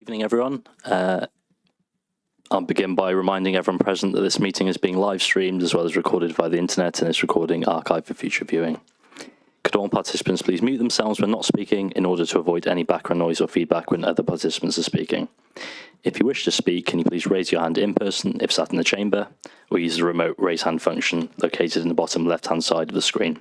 Evening, everyone. I'll begin by reminding everyone present that this meeting is being live streamed as well as recorded via the internet and is recording archived for future viewing. Could all participants please mute themselves when not speaking in order to avoid any background noise or feedback when other participants are speaking. If you wish to speak, can you please raise your hand in person if sat in the chamber, or use the remote raise hand function located in the bottom left-hand side of the screen.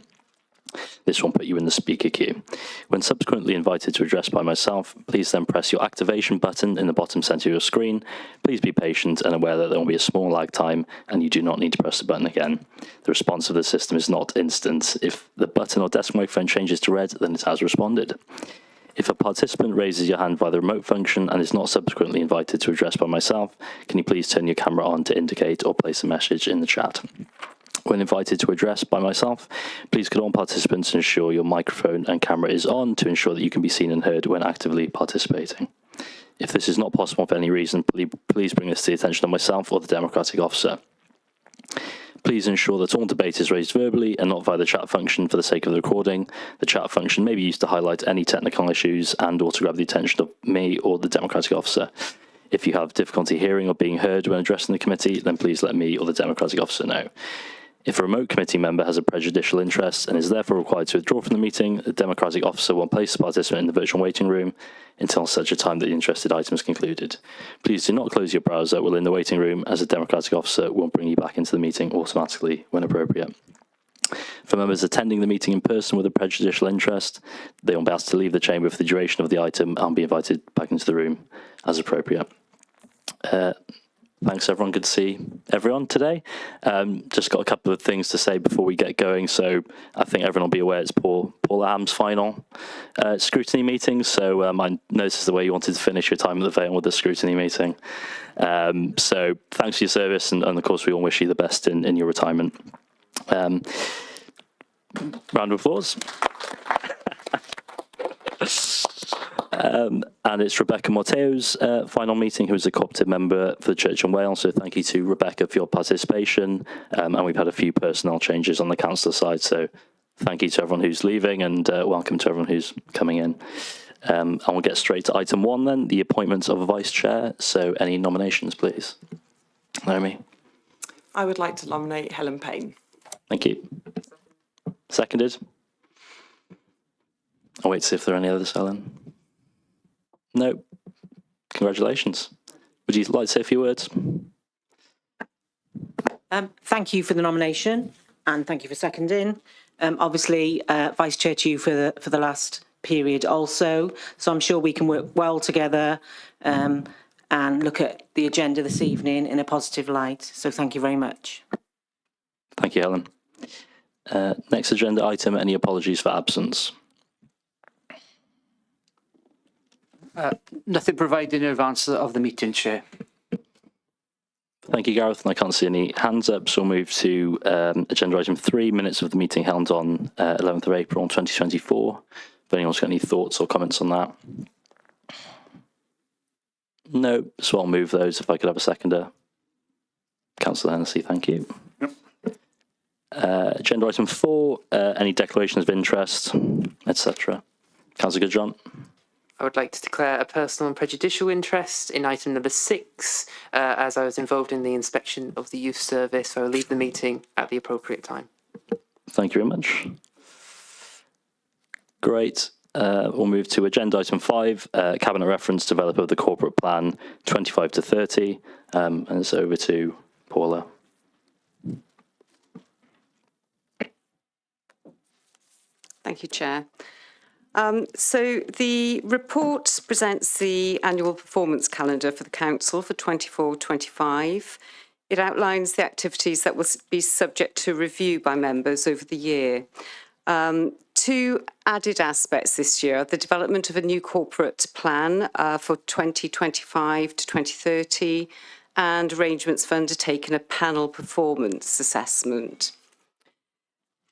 This will put you in the speaker queue. When subsequently invited to address by myself, please then press your activation button in the bottom center of your screen. Please be patient and aware that there will be a small lag time and you do not need to press the button again. The response of the system is not instant. If the button or desk microphone changes to red, then it has responded. If a participant raises your hand via the remote function and is not subsequently invited to address by myself, can you please turn your camera on to indicate or place a message in the chat? When invited to address by myself, please could all participants ensure your microphone and camera is on to ensure that you can be seen and heard when actively participating. If this is not possible for any reason, please bring this to the attention of myself or the democratic officer. Please ensure that all debate is raised verbally and not via the chat function for the sake of the recording. The chat function may be used to highlight any technical issues and or to grab the attention of me or the democratic officer. If you have difficulty hearing or being heard when addressing the committee, then please let me or the democratic officer know. If a remote committee member has a prejudicial interest and is therefore required to withdraw from the meeting, the democratic officer will place the participant in the virtual waiting room until such a time that the interested item is concluded. Please do not close your browser while in the waiting room, as the democratic officer will bring you back into the meeting automatically when appropriate. For members attending the meeting in person with a prejudicial interest, they will be asked to leave the chamber for the duration of the item and be invited back into the room as appropriate. Thanks, everyone. Good to see everyone today. Just got a couple of things to say before we get going. So I think everyone will be aware it's Paula Ham's final scrutiny meeting. So I noticed the way you wanted to finish your time at the Vale with the scrutiny meeting. So thanks for your service. And of course, we all wish you the best in your retirement. Round of applause. And it's Rebecca Morteo's final meeting, who is a cooperative member for the Church in Wales. So thank you to Rebecca for your participation. And we've had a few personnel changes on the council side. So thank you to everyone who's leaving and welcome to everyone who's coming in. And we'll get straight to item 1 then, the appointment of a vice chair. So any nominations, please? Naomi? I would like to nominate Helen Payne. Thank you. Seconded? I'll wait to see if there are any others, Helen. No. Congratulations. Would you like to say a few words? Thank you for the nomination and thank you for seconding. Obviously, Vice Chair to you for the last period also. So I'm sure we can work well together and look at the agenda this evening in a positive light. So thank you very much. Thank you, Helen. Next agenda item, any apologies for absence? Nothing provided in advance of the meeting, Chair. Thank you, Gareth. And I can't see any hands up, so we'll move to agenda item 3, minutes of the meeting held on 11th of April 2024. If anyone's got any thoughts or comments on that. No, so I'll move those if I could have a seconder. Councillor Hennessy, thank you. Yep. Agenda item 4, any declarations of interest, etc. Councillor Goodjohn. I would like to declare a personal and prejudicial interest in item number 6, as I was involved in the inspection of the youth service, so I'll leave the meeting at the appropriate time. Thank you very much. Great. We'll move to agenda item 5, Cabinet reference developer of the corporate plan 25 to 30, and it's over to Paula. Thank you, Chair. So the report presents the annual performance calendar for the Council for 24-25. It outlines the activities that will be subject to review by members over the year. 2 added aspects this year: the development of a new corporate plan for 2025 to 2030 and arrangements for undertaking a panel performance assessment.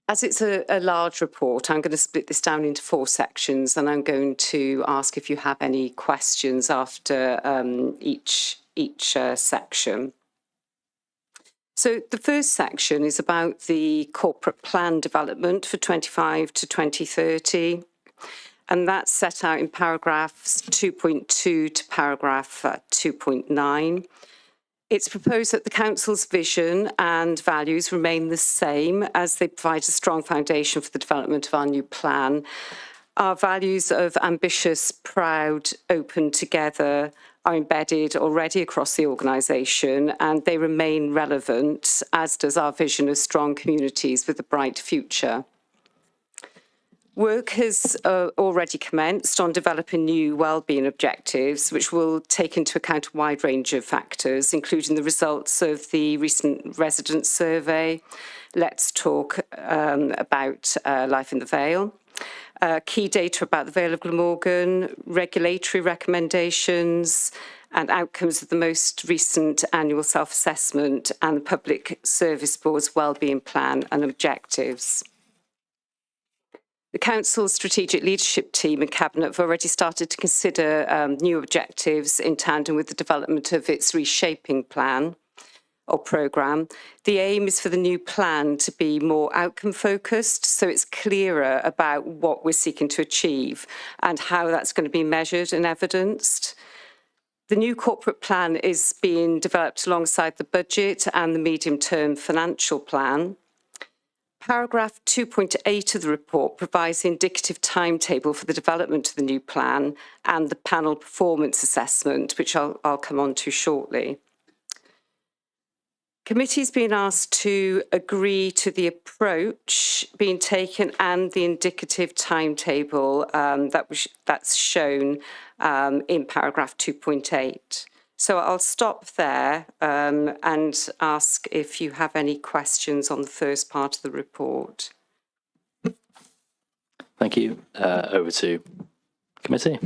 As it's a large report, I'm going to split this down into 4 sections, and I'm going to ask if you have any questions after each section. So the first section is about the corporate plan development for 25 to 2030. and that's set out in paragraphs 2.2 to paragraph 2.9. It's proposed that the Council's vision and values remain the same as they provide a strong foundation for the development of our new plan. Our values of ambitious, proud, open, together are embedded already across the organisation, and they remain relevant, as does our vision of strong communities with a bright future. Work has already commenced on developing new wellbeing objectives, which will take into account a wide range of factors, including the results of the recent resident survey. Let's talk about life in the Vale. Key data about the Vale of Glamorgan, regulatory recommendations, and outcomes of the most recent annual self-assessment and the Public Service Board's wellbeing plan and objectives. The Council's strategic leadership team and Cabinet have already started to consider new objectives in tandem with the development of its reshaping plan or programme. The aim is for the new plan to be more outcome focused, so it's clearer about what we're seeking to achieve and how that's going to be measured and evidenced. The new corporate plan is being developed alongside the budget and the medium-term financial plan. Paragraph 2.8 of the report provides the indicative timetable for the development of the new plan and the panel performance assessment, which I'll come on to shortly. Committee's been asked to agree to the approach being taken and the indicative timetable that's shown in paragraph 2.8. So I'll stop there and ask if you have any questions on the first part of the report. Thank you. Over to committee.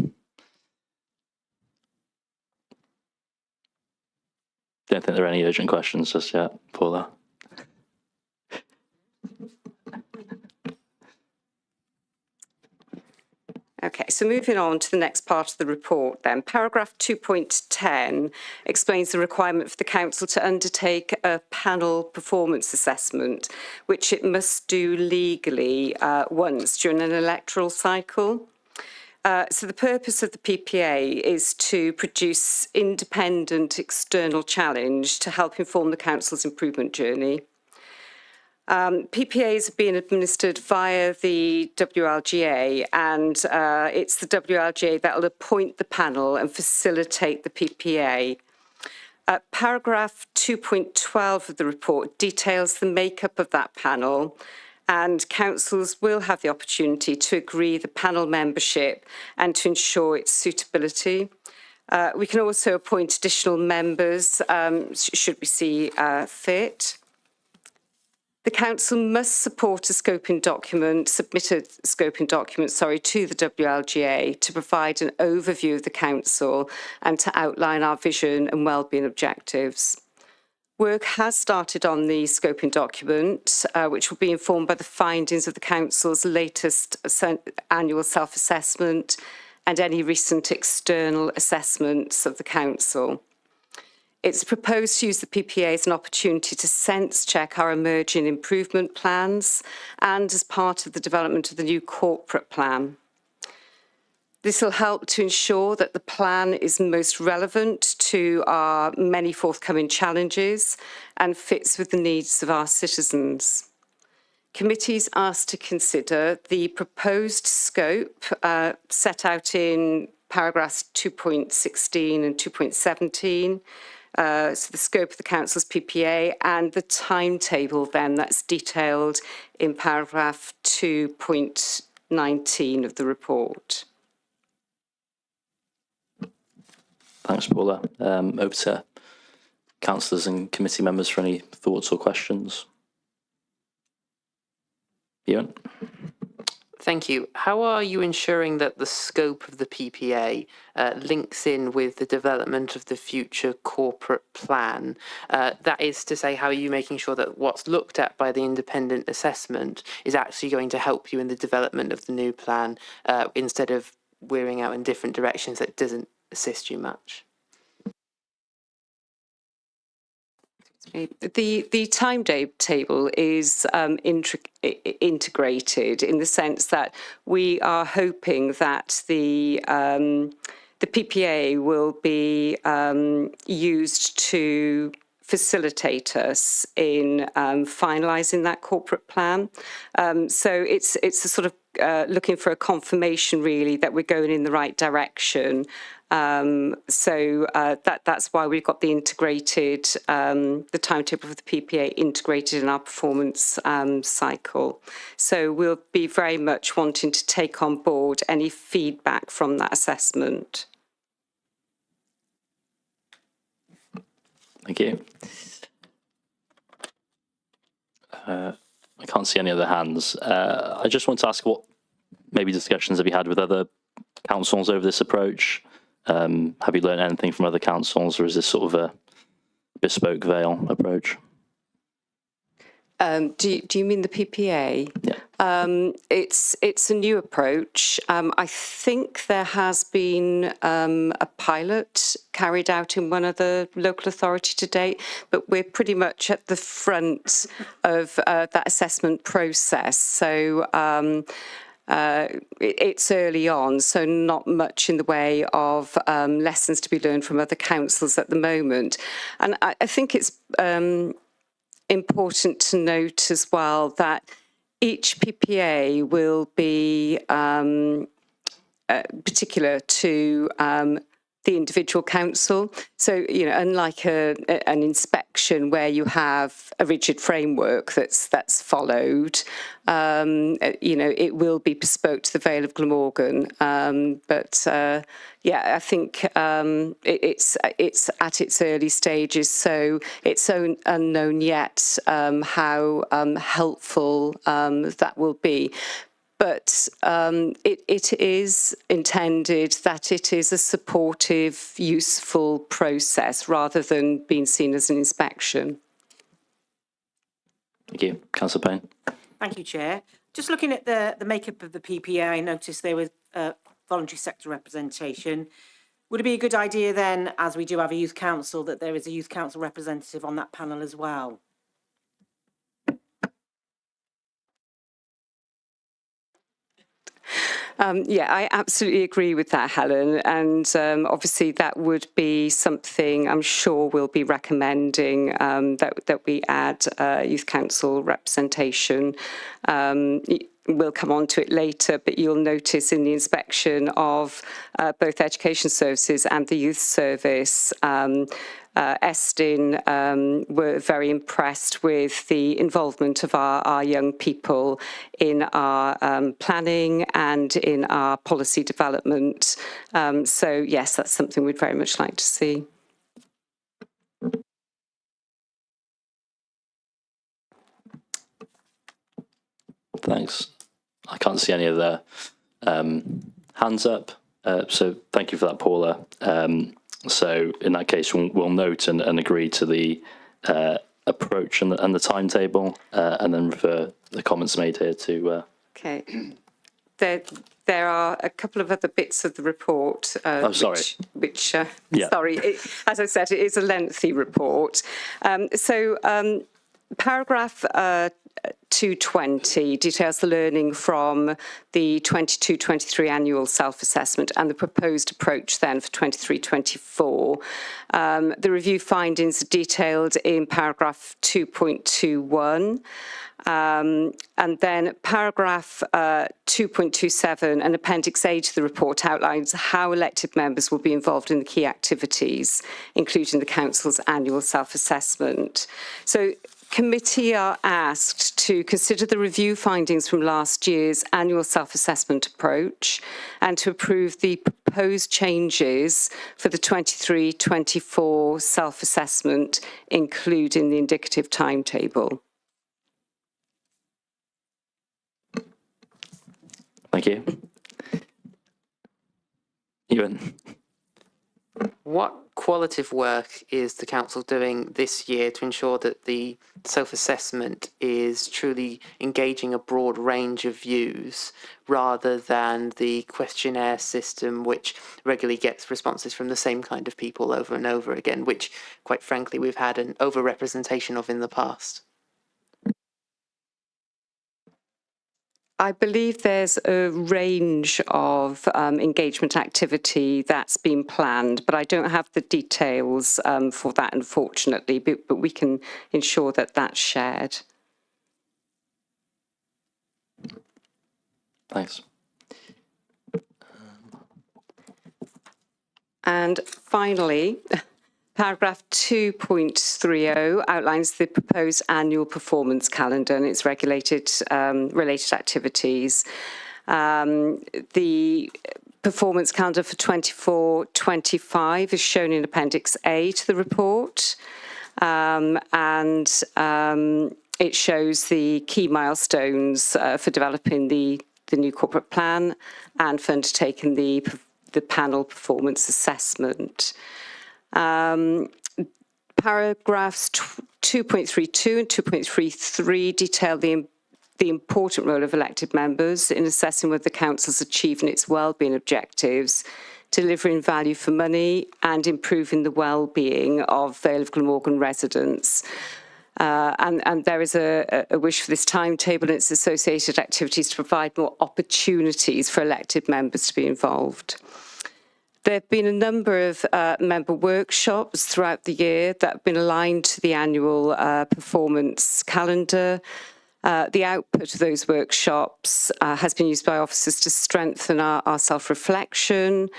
Don't think there are any urgent questions just yet, Paula. Okay, so moving on to the next part of the report then. Paragraph 2.10 explains the requirement for the Council to undertake a panel performance assessment, which it must do legally once during an electoral cycle. So the purpose of the PPA is to produce independent external challenge to help inform the Council's improvement journey. PPAs are being administered via the WLGA, and it's the WLGA that will appoint the panel and facilitate the PPA. Paragraph 2.12 of the report details the makeup of that panel, and councils will have the opportunity to agree the panel membership and to ensure its suitability. We can also appoint additional members should we see fit. The Council must support a scoping document, submitted scoping document, to the WLGA to provide an overview of the Council and to outline our vision and wellbeing objectives. Work has started on the scoping document, which will be informed by the findings of the Council's latest annual self-assessment and any recent external assessments of the Council. It's proposed to use the PPA as an opportunity to sense check our emerging improvement plans and as part of the development of the new corporate plan. This will help to ensure that the plan is most relevant to our many forthcoming challenges and fits with the needs of our citizens. Committees asked to consider the proposed scope set out in paragraphs 2.16 and 2.17, so the scope of the Council's PPA and the timetable then that's detailed in paragraph 2.19 of the report. Thanks, Paula. Over to councillors and committee members for any thoughts or questions. Ewan? Thank you. How are you ensuring that the scope of the PPA links in with the development of the future corporate plan? That is to say, how are you making sure that what's looked at by the independent assessment is actually going to help you in the development of the new plan instead of veering out in different directions that doesn't assist you much? The timetable is integrated in the sense that we are hoping that the PPA will be used to facilitate us in finalising that corporate plan. So it's a sort of looking for a confirmation, really, that we're going in the right direction. That's why we've got the integrated, the timetable of the PPA integrated in our performance cycle. So we'll be very much wanting to take on board any feedback from that assessment. Thank you. I can't see any other hands. I just want to ask what maybe discussions have you had with other councils over this approach? Have you learned anything from other councils, or is this sort of a bespoke Vale approach? Do you mean the PPA? Yeah. It's a new approach. I think there has been a pilot carried out in one other local authority to date, but we're pretty much at the front of that assessment process. So it's early on, so not much in the way of lessons to be learned from other councils at the moment. And I think it's important to note as well that each PPA will be particular to the individual council. So, you know, unlike an inspection where you have a rigid framework that's followed, you know, it will be bespoke to the Vale of Glamorgan. Yeah, I think it's at its early stages, so it's so unknown yet how helpful that will be. But it is intended that it is a supportive, useful process rather than being seen as an inspection. Thank you. Councillor Payne. Thank you, Chair. Just looking at the makeup of the PPA, I noticed there was voluntary sector representation. Would it be a good idea then, as we do have a youth council, that there is a youth council representative on that panel as well? Yeah, I absolutely agree with that, Helen. And obviously that would be something I'm sure we'll be recommending that we add youth council representation. We'll come on to it later, but you'll notice in the inspection of both education services and the youth service, Estin were very impressed with the involvement of our young people in our planning and in our policy development. So yes, that's something we'd very much like to see. Thanks. I can't see any other hands up. So thank you for that, Paula. So in that case, we'll note and agree to the approach and the timetable, and then refer the comments made here to. Okay. There are a couple of other bits of the report. Oh, sorry. Which Yeah. Sorry, as I said, it is a lengthy report. Paragraph 220 details the learning from the 22-23 annual self-assessment and the proposed approach then for 23-24. The review findings are detailed in paragraph 2.21. And then paragraph 2.27 and appendix A to the report outlines how elected members will be involved in the key activities, including the council's annual self-assessment. So committee are asked to consider the review findings from last year's annual self-assessment approach and to approve the proposed changes for the 23-24 self-assessment, including the indicative timetable. Thank you. Ewan. What qualitative work is the council doing this year to ensure that the self-assessment is truly engaging a broad range of views rather than the questionnaire system, which regularly gets responses from the same kind of people over and over again, which, quite frankly, we've had an over-representation of in the past? I believe there's a range of engagement activity that's been planned, but I don't have the details for that, unfortunately, but we can ensure that that's shared. Thanks. And finally, paragraph 2.30 outlines the proposed annual performance calendar and its related activities. The performance calendar for 24-25 is shown in Appendix A to the report, it shows the key milestones for developing the new corporate plan and for undertaking the panel performance assessment. Paragraphs 2.32 and 2.33 detail the important role of elected members in assessing whether the council's achieving its wellbeing objectives, delivering value for money and improving the well-being of Vale of Glamorgan residents. And there is a wish for this timetable and its associated activities to provide more opportunities for elected members to be involved. There have been a number of member workshops throughout the year that have been aligned to the annual performance calendar. The output of those workshops has been used by officers to strengthen our self-reflection,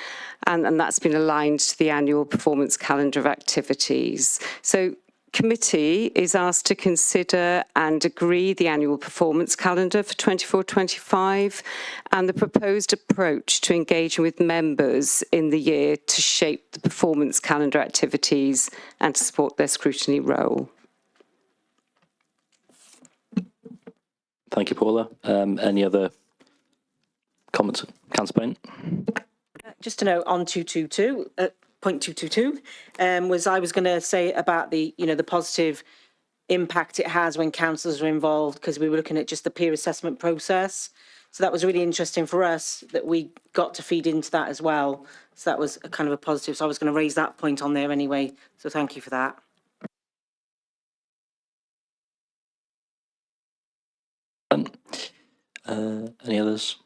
and that's been aligned to the annual performance calendar of activities. So committee is asked to consider and agree the annual performance calendar for 24-25 and the proposed approach to engaging with members in the year to shape the performance calendar activities and to support their scrutiny role. Thank you, Paula. Any other comments? Councillor Payne? Just to note on 222, point 222, was I was going to say about the, the positive impact it has when councillors are involved, because we were looking at just the peer assessment process. So that was really interesting for us that we got to feed into that as well. So that was a kind of a positive. So I was going to raise that point on there anyway. So thank you for that. Any others?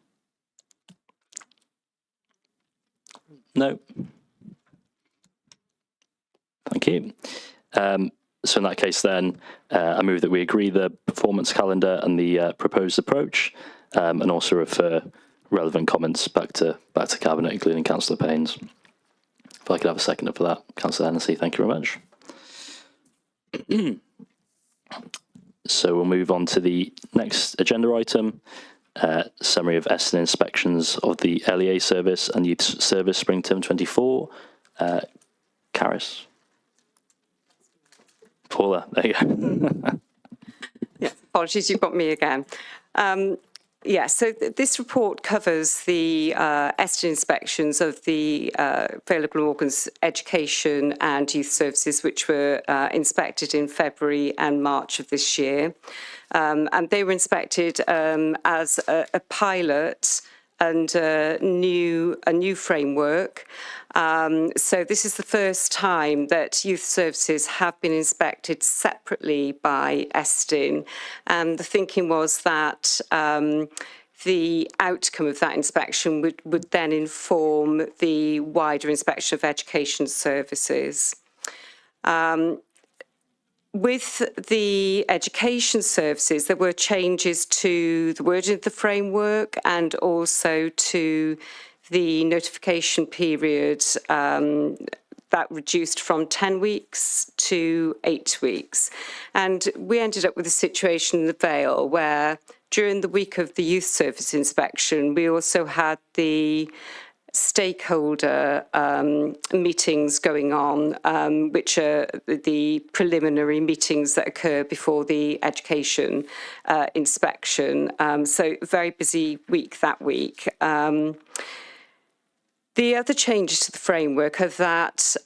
No. Thank you. So in that case, then, I move that we agree the performance calendar and the proposed approach, and also refer relevant comments back to Cabinet, including Councillor Payne's. If I could have a seconder for that, Councillor Hennessy, thank you very much. So we'll move on to the next agenda item, summary of Eston inspections of the LEA service and youth service spring term 24. Caris. Paula, there you go. Yeah, apologies, you've got me again. So this report covers the Eston inspections of the Vale of Glamorgan's education and youth services, which were inspected in February and March of this year. And they were inspected as a pilot and a new framework. So this is the first time that youth services have been inspected separately by Eston. And the thinking was that the outcome of that inspection would then inform the wider inspection of education services. With the education services, there were changes to the wording of the framework and also to the notification period that reduced from 10 weeks to 8 weeks. And we ended up with a situation in the Vale where during the week of the youth service inspection, we also had the stakeholder meetings going on, which are the preliminary meetings that occur before the education inspection. So very busy week that week. The other changes to the framework are that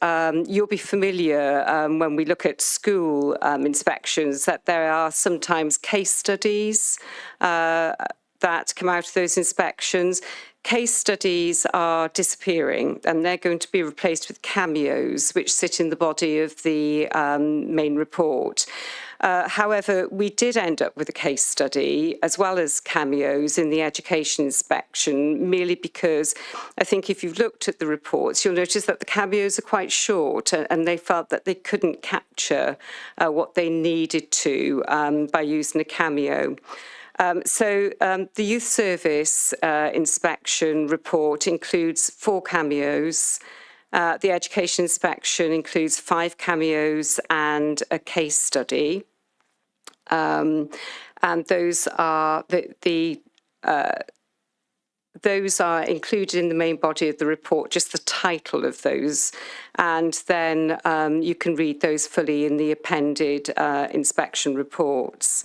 you'll be familiar when we look at school inspections that there are sometimes case studies that come out of those inspections. Case studies are disappearing and they're going to be replaced with cameos, which sit in the body of the main report. However, we did end up with a case study as well as cameos in the education inspection, merely because I think if you've looked at the reports, you'll notice that the cameos are quite short and they felt that they couldn't capture what they needed to by using a cameo. So the youth service inspection report includes 4 cameos. The education inspection includes 5 cameos and a case study. And those are those are included in the main body of the report, just the title of those. And then you can read those fully in the appended inspection reports.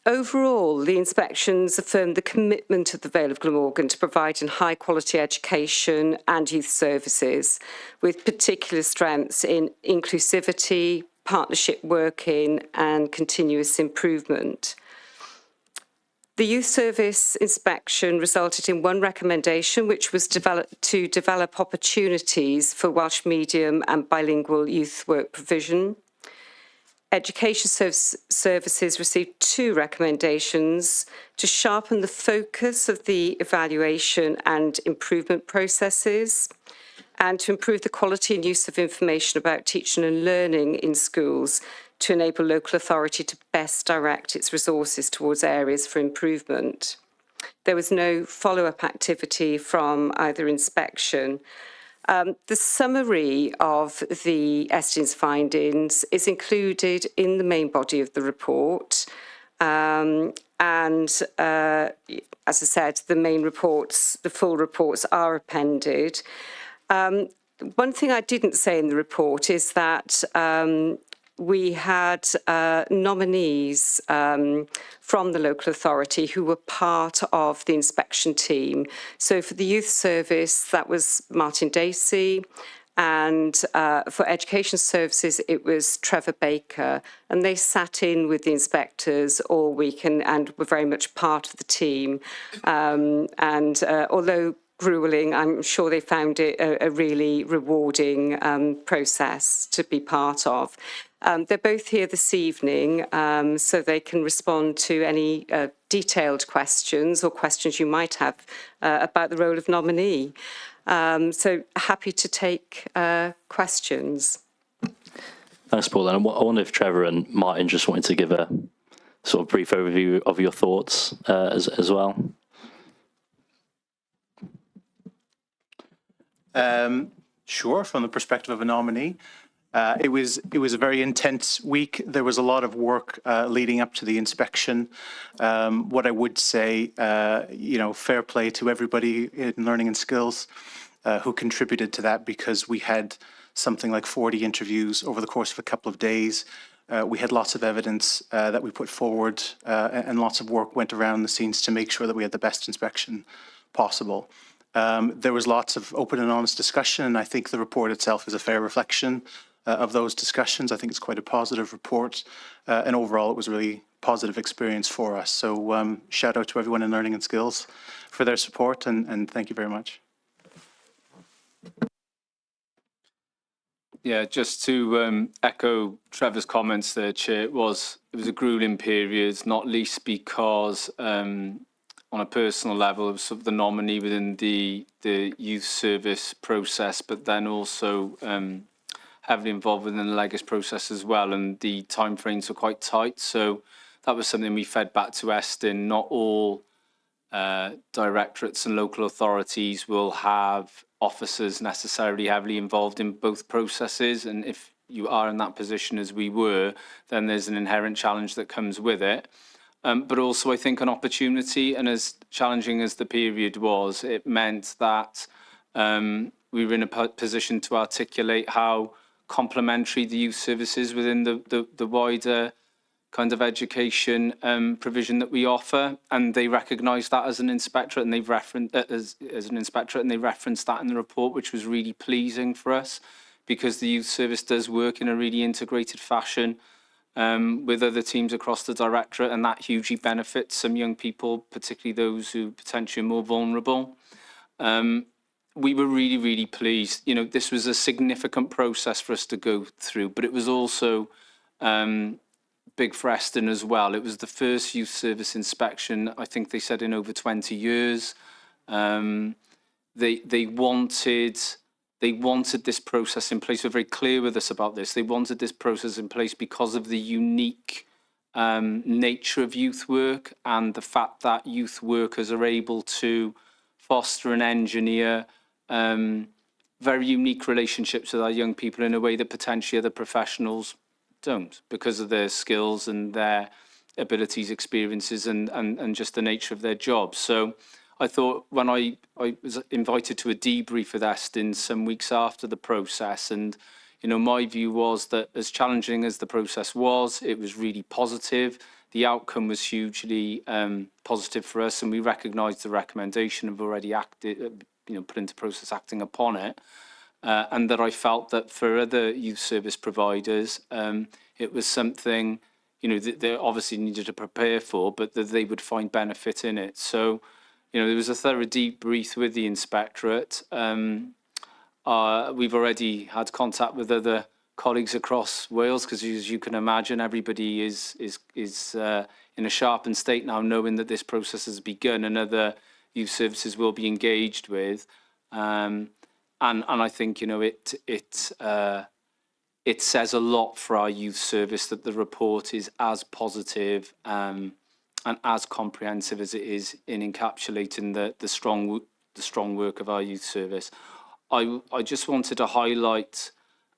Overall, the inspections affirmed the commitment of the Vale of Glamorgan to providing high quality education and youth services, with particular strengths in inclusivity, partnership working and continuous improvement. The youth service inspection resulted in 1 recommendation, which was to develop opportunities for Welsh medium and bilingual youth work provision. Education services received 2 recommendations to sharpen the focus of the evaluation and improvement processes and to improve the quality and use of information about teaching and learning in schools to enable local authority to best direct its resources towards areas for improvement. There was no follow-up activity from either inspection. The summary of the Estin's findings is included in the main body of the report. As I said, the main reports, the full reports are appended. One thing I didn't say in the report is that we had nominees from the local authority who were part of the inspection team. So for the youth service, that was Martin Dacey, and for education services, it was Trevor Baker, and they sat in with the inspectors all week and were very much part of the team. Although grueling, I'm sure they found it a really rewarding process to be part of. They're both here this evening, so they can respond to any detailed questions or questions you might have about the role of nominee. So happy to take questions. Thanks, Paul. And I wonder if Trevor and Martin just wanted to give a sort of brief overview of your thoughts as well. Sure, from the perspective of a nominee. It was a very intense week. There was a lot of work leading up to the inspection. What I would say, fair play to everybody in learning and skills who contributed to that, because we had something like 40 interviews over the course of a couple of days. We had lots of evidence that we put forward, and lots of work went around the scenes to make sure that we had the best inspection possible. There was lots of open and honest discussion, and I think the report itself is a fair reflection of those discussions. I think it's quite a positive report, and overall it was a really positive experience for us. So shout out to everyone in Learning and Skills for their support, and thank you very much. Yeah, just to echo Trevor's comments there, Chair, it was a grueling period, not least because on a personal level, it was sort of the nominee within the youth service process, but then also heavily involved within the Legis process as well, and the timeframes were quite tight. So that was something we fed back to Estin. Not all directorates and local authorities will have officers necessarily heavily involved in both processes, and if you are in that position as we were, then there's an inherent challenge that comes with it. But also I think an opportunity, and as challenging as the period was, it meant that we were in a position to articulate how complementary the youth services within the wider kind of education provision that we offer, and they recognise that as an inspectorate, and they've referenced as an inspectorate, and they referenced that in the report, which was really pleasing for us, because the youth service does work in a really integrated fashion with other teams across the directorate, and that hugely benefits some young people, particularly those who potentially are more vulnerable. We were really, really pleased. You know, this was a significant process for us to go through, but it was also big for Eston as well. It was the first youth service inspection, I think they said, in over 20 years. They wanted this process in place. They were very clear with us about this. They wanted this process in place because of the unique nature of youth work and the fact that youth workers are able to foster and engineer very unique relationships with our young people in a way that potentially other professionals don't, because of their skills and their abilities, experiences, and just the nature of their jobs. So I thought, when I was invited to a debrief with Eston some weeks after the process, and you know, my view was that as challenging as the process was, it was really positive. The outcome was hugely positive for us, and we recognised the recommendation of already acted, you know, put into process acting upon it. And that I felt that for other youth service providers, it was something, you know, that they obviously needed to prepare for, but that they would find benefit in it. So, you know, there was a thorough debrief with the inspectorate. We've already had contact with other colleagues across Wales, because as you can imagine, everybody is in a sharpened state now, knowing that this process has begun and other youth services will be engaged with. And I think, you know, it says a lot for our youth service that the report is as positive and as comprehensive as it is in encapsulating the strong work of our youth service. I just wanted to highlight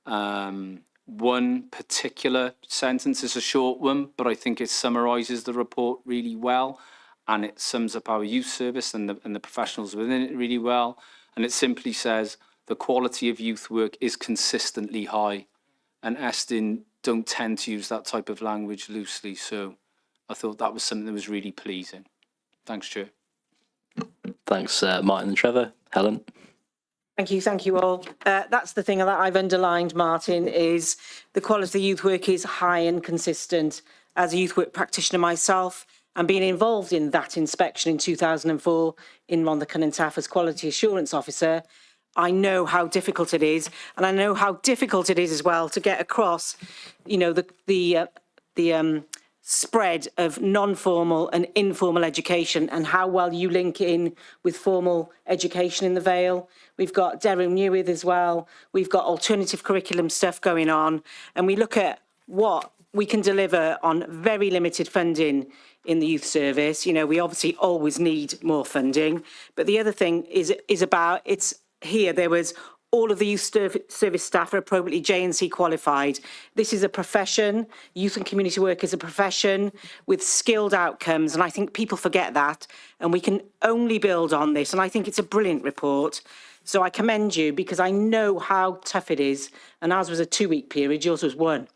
one particular sentence. It's a short one, but I think it summarises the report really well, and it sums up our youth service and the professionals within it really well. And it simply says, the quality of youth work is consistently high. And Eston don't tend to use that type of language loosely. So I thought that was something that was really pleasing. Thanks, Chair. Thanks, Martin and Trevor. Helen? Thank you all. That's the thing that I've underlined, Martin, is the quality of the youth work is high and consistent. As a youth work practitioner myself, and being involved in that inspection in 2004 in Rhondda and Taff as Quality Assurance Officer, I know how difficult it is, and I know how difficult it is as well to get across, you know, the spread of non-formal and informal education and how well you link in with formal education in the Vale. We've got Derham Newydd as well. We've got alternative curriculum stuff going on, and we look at what we can deliver on very limited funding in the youth service. You know, we obviously always need more funding, but the other thing is about, it's here, there was all of the youth service staff are appropriately J&C qualified. This is a profession. Youth and community work is a profession with skilled outcomes, and I think people forget that, and we can only build on this, and I think it's a brilliant report. So I commend you, because I know how tough it is, and ours was a 2-week period, yours was 1.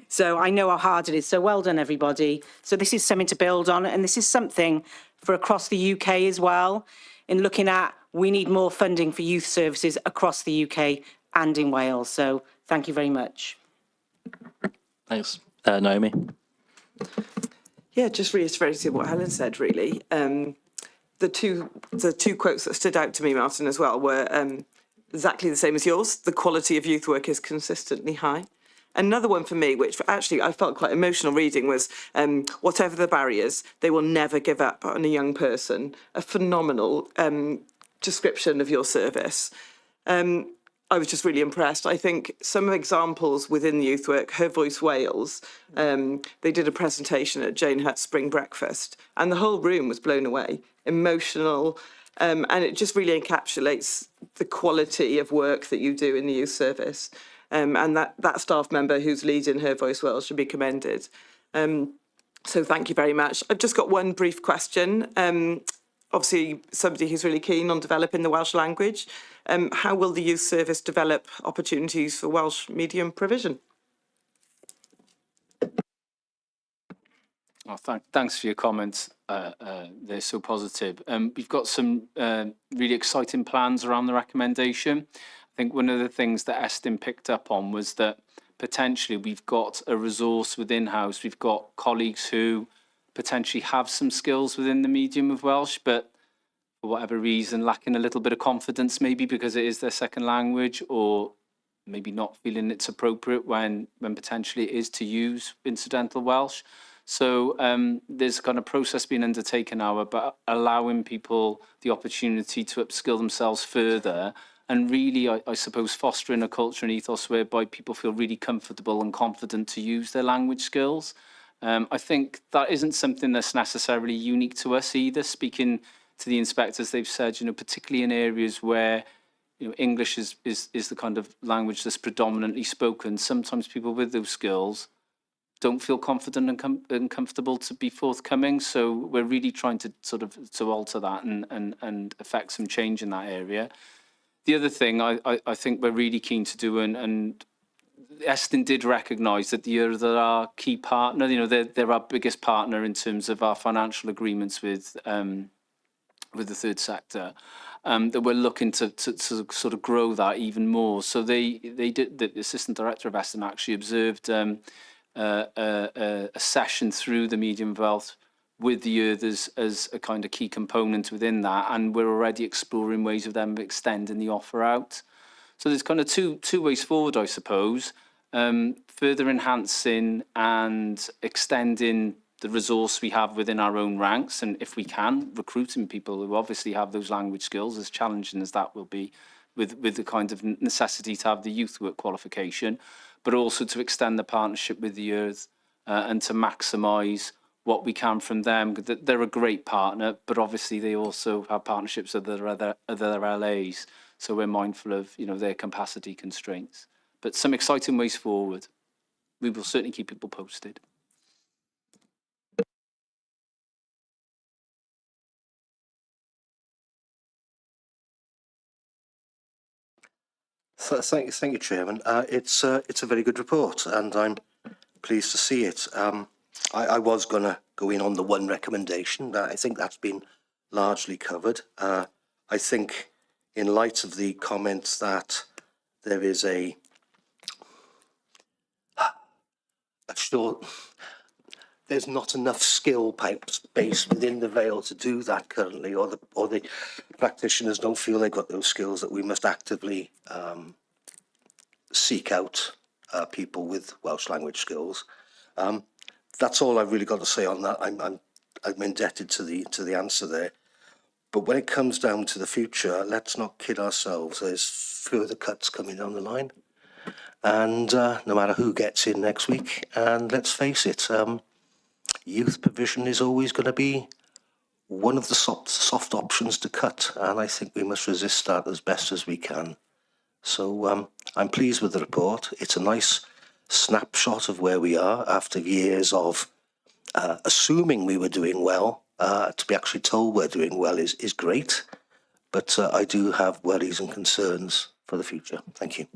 So I know how hard it is. So well done, everybody. So this is something to build on, and this is something for across the UK as well, in looking at, we need more funding for youth services across the UK and in Wales. So thank you very much. Thanks. Naomi? Yeah, just reiterating what Helen said, really. The two quotes that stood out to me, Martin, as well, were exactly the same as yours. The quality of youth work is consistently high. Another one for me, which actually I felt quite emotional reading, was whatever the barriers, they will never give up on a young person. A phenomenal description of your service. I was just really impressed. I think some examples within the youth work, Her Voice Wales, they did a presentation at Jane Hutt's Spring Breakfast, and the whole room was blown away, emotional, and it just really encapsulates the quality of work that you do in the youth service. And that staff member who's leading Her Voice Wales should be commended. So thank you very much. I've just got one brief question. Obviously, somebody who's really keen on developing the Welsh language. How will the youth service develop opportunities for Welsh medium provision? Oh, thanks for your comments. They're so positive. We've got some really exciting plans around the recommendation. I think one of the things that Estin picked up on was that potentially we've got a resource within house. We've got colleagues who potentially have some skills within the medium of Welsh, but for whatever reason, lacking a little bit of confidence, maybe because it is their second language, or maybe not feeling it's appropriate when potentially it is to use incidental Welsh. So there's kind of process being undertaken now about allowing people the opportunity to upskill themselves further, and really, I suppose, fostering a culture and ethos whereby people feel really comfortable and confident to use their language skills. I think that isn't something that's necessarily unique to us either. Speaking to the inspectors, they've said, particularly in areas where English is the kind of language that's predominantly spoken, sometimes people with those skills don't feel confident and comfortable to be forthcoming. So we're really trying to to alter that and affect some change in that area. The other thing I think we're really keen to do, and Estin did recognise that they're our key partner. They're our biggest partner in terms of our financial agreements with the third sector. That we're looking to sort of grow that even more. So they did. The assistant director of Estin actually observed a session through the medium of Wealth with the others as a kind of key component within that, and we're already exploring ways of them extending the offer out. So there's kind of two ways forward, I suppose. Further enhancing and extending the resource we have within our own ranks, and if we can, recruiting people who obviously have those language skills, as challenging as that will be, with the kind of necessity to have the youth work qualification, but also to extend the partnership with the Earth and to maximise what we can from them. They're a great partner, but obviously they also have partnerships with other LAs, so we're mindful of their capacity constraints. But some exciting ways forward. We will certainly keep people posted. Thank you, Chairman. It's a very good report, and I'm pleased to see it. I was going to go in on the one recommendation. I think that's been largely covered. I think, in light of the comments that there is there's not enough skill base within the Vale to do that currently, or the practitioners don't feel they've got those skills, that we must actively seek out people with Welsh language skills. That's all I've really got to say on that. I'm indebted to the answer there. But when it comes down to the future, let's not kid ourselves. There's further cuts coming down the line, and no matter who gets in next week, and let's face it, youth provision is always going to be one of the soft options to cut, and I think we must resist that as best as we can. So I'm pleased with the report. It's a nice snapshot of where we are after years of assuming we were doing well. To be actually told we're doing well is great, but I do have worries and concerns for the future. Thank you.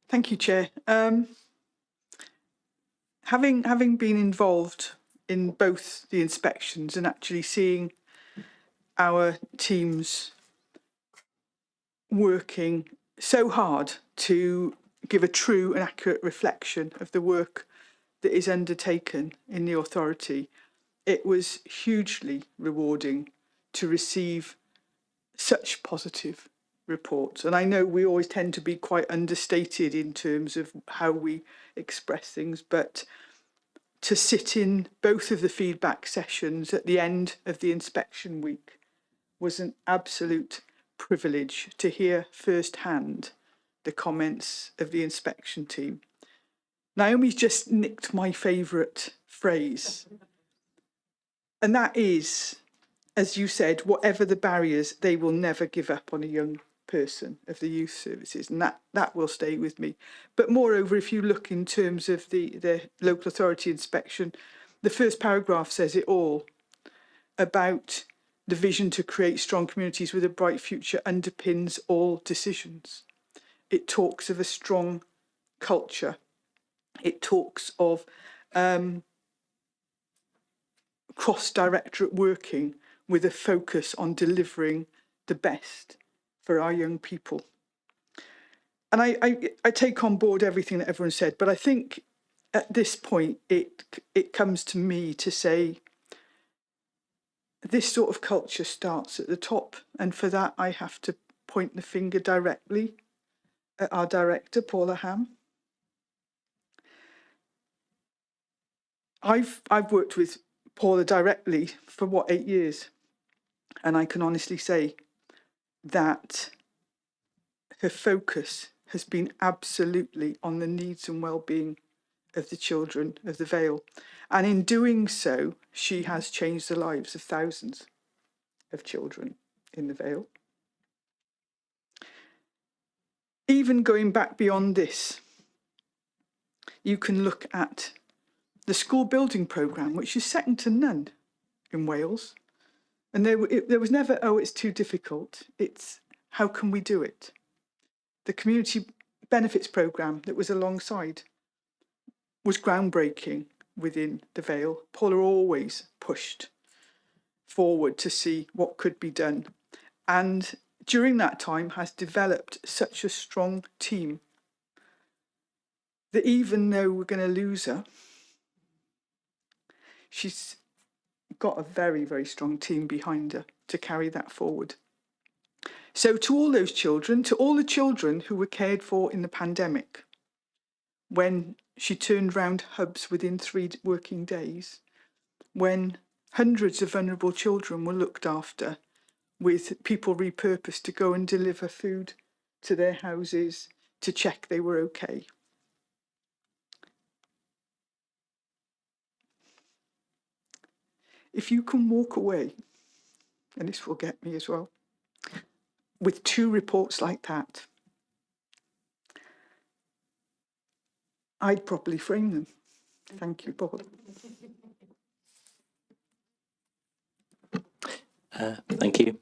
Thank you, Chair. Having been involved in both the inspections and actually seeing our teams working so hard to give a true and accurate reflection of the work that is undertaken in the authority, it was hugely rewarding to receive such positive reports. And I know we always tend to be quite understated in terms of how we express things, but to sit in both of the feedback sessions at the end of the inspection week was an absolute privilege to hear firsthand the comments of the inspection team. Naomi's just nicked my favourite phrase, and that is, as you said, whatever the barriers, they will never give up on a young person of the youth services, and that will stay with me. But moreover, if you look in terms of the local authority inspection, the first paragraph says it all about the vision to create strong communities with a bright future underpins all decisions. It talks of a strong culture it talks of cross-directorate working with a focus on delivering the best for our young people. And I take on board everything that everyone said, but I think at this point it comes to me to say this sort of culture starts at the top, and for that I have to point the finger directly at our director, Paula Ham. I've worked with Paula directly for 8 years, and I can honestly say that her focus has been absolutely on the needs and well-being of the children of the Vale. And in doing so, she has changed the lives of thousands of children in the Vale. Even going back beyond this, you can look at the school building programme, which is second to none in Wales. And there was never, oh, it's too difficult. It's, how can we do it? The community benefits programme that was alongside was groundbreaking within the Vale. Paula always pushed forward to see what could be done. And during that time has developed such a strong team that even though we're going to lose her, she's got a very, very strong team behind her to carry that forward. So to all those children, to all the children who were cared for in the pandemic, when she turned round hubs within 3 working days, when hundreds of vulnerable children were looked after with people repurposed to go and deliver food to their houses to check they were okay. If you can walk away, and this will get me as well, with 2 reports like that, I'd probably frame them. Thank you, Paul. Thank you.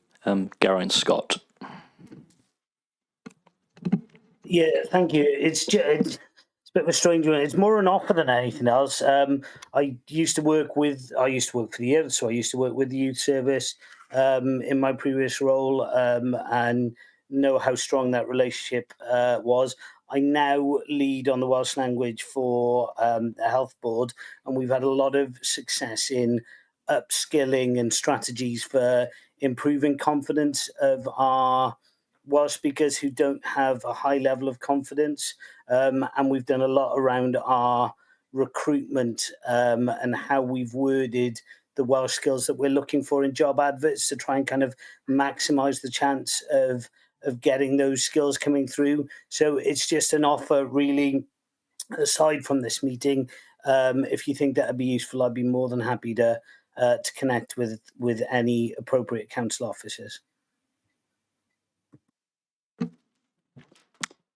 Geraint Scott. Yeah, thank you. It's a bit of a strange one. It's more an offer than anything else. I used to work for the youth, so I used to work with the youth service in my previous role, and know how strong that relationship was. I now lead on the Welsh language for the health board, and we've had a lot of success in upskilling and strategies for improving confidence of our Welsh speakers who don't have a high level of confidence. And we've done a lot around our recruitment and how we've worded the Welsh skills that we're looking for in job adverts to try and kind of maximise the chance of getting those skills coming through. So it's just an offer, really, aside from this meeting. If you think that'd be useful, I'd be more than happy to connect with any appropriate council officers.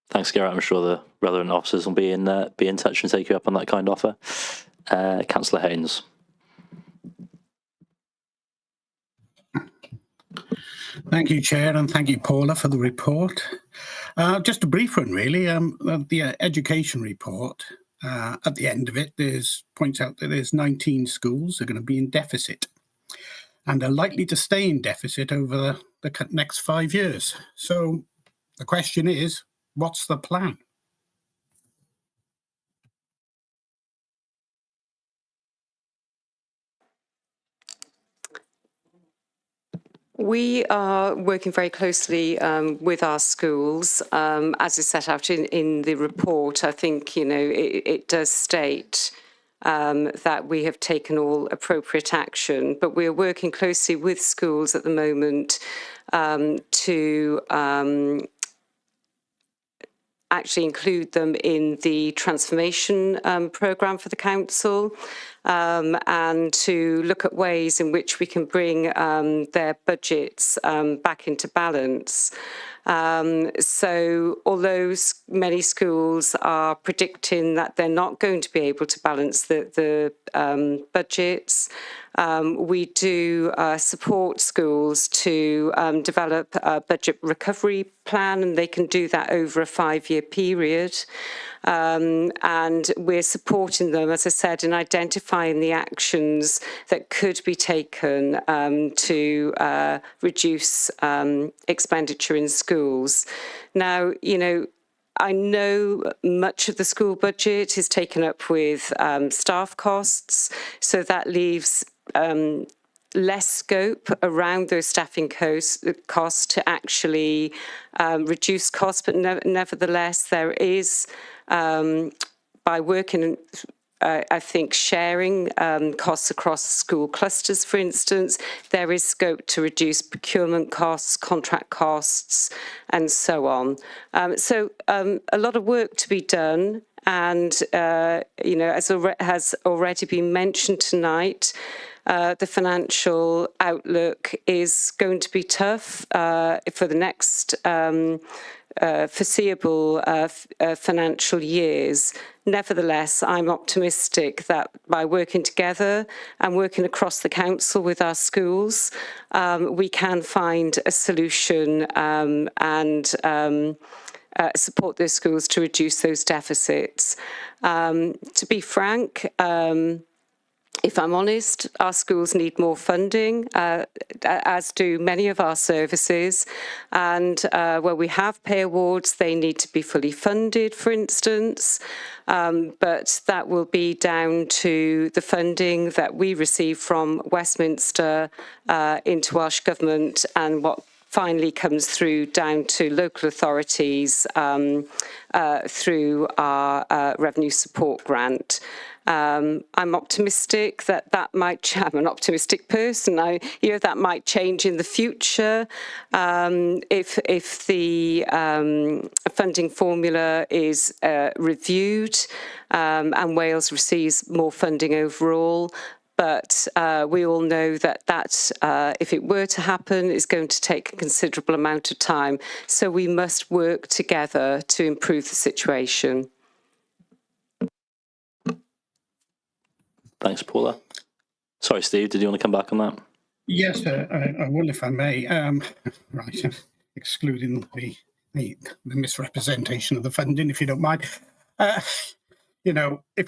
Thanks, Geraint. I'm sure the relevant officers will be in touch and take you up on that kind offer. Councillor Haynes. Thank you, Chair, and thank you, Paula, for the report. Just a brief one, really. The education report, at the end of it, points out that there's 19 schools that are going to be in deficit and are likely to stay in deficit over the next 5 years. So the question is, what's the plan? We are working very closely with our schools, as is set out in the report. I think, it does state that we have taken all appropriate action, but we're working closely with schools at the moment to actually include them in the transformation programme for the council, and to look at ways in which we can bring their budgets back into balance. So although many schools are predicting that they're not going to be able to balance the budgets, we do support schools to develop a budget recovery plan, and they can do that over a 5-year period. And we're supporting them, as I said, in identifying the actions that could be taken to reduce expenditure in schools. Now, I know much of the school budget is taken up with staff costs, so that leaves less scope around those staffing costs to actually reduce costs, but nevertheless, there is, by working, I think, sharing costs across school clusters, for instance, there is scope to reduce procurement costs, contract costs, and so on. So a lot of work to be done. And, as has already been mentioned tonight, the financial outlook is going to be tough for the next foreseeable financial years. Nevertheless, I'm optimistic that by working together and working across the council with our schools, we can find a solution and support those schools to reduce those deficits. To be frank, if I'm honest, our schools need more funding, as do many of our services. And where we have pay awards, they need to be fully funded, for instance. But that will be down to the funding that we receive from Westminster into Welsh Government and what finally comes through down to local authorities through our revenue support grant. I'm optimistic that might. I'm an optimistic person. That might change in the future if the funding formula is reviewed and Wales receives more funding overall. But we all know that if it were to happen, is going to take a considerable amount of time. So we must work together to improve the situation. Thanks, Paula. Sorry, Steve, did you want to come back on that? Yes, I will, if I may. Right, excluding the misrepresentation of the funding, if you don't mind. If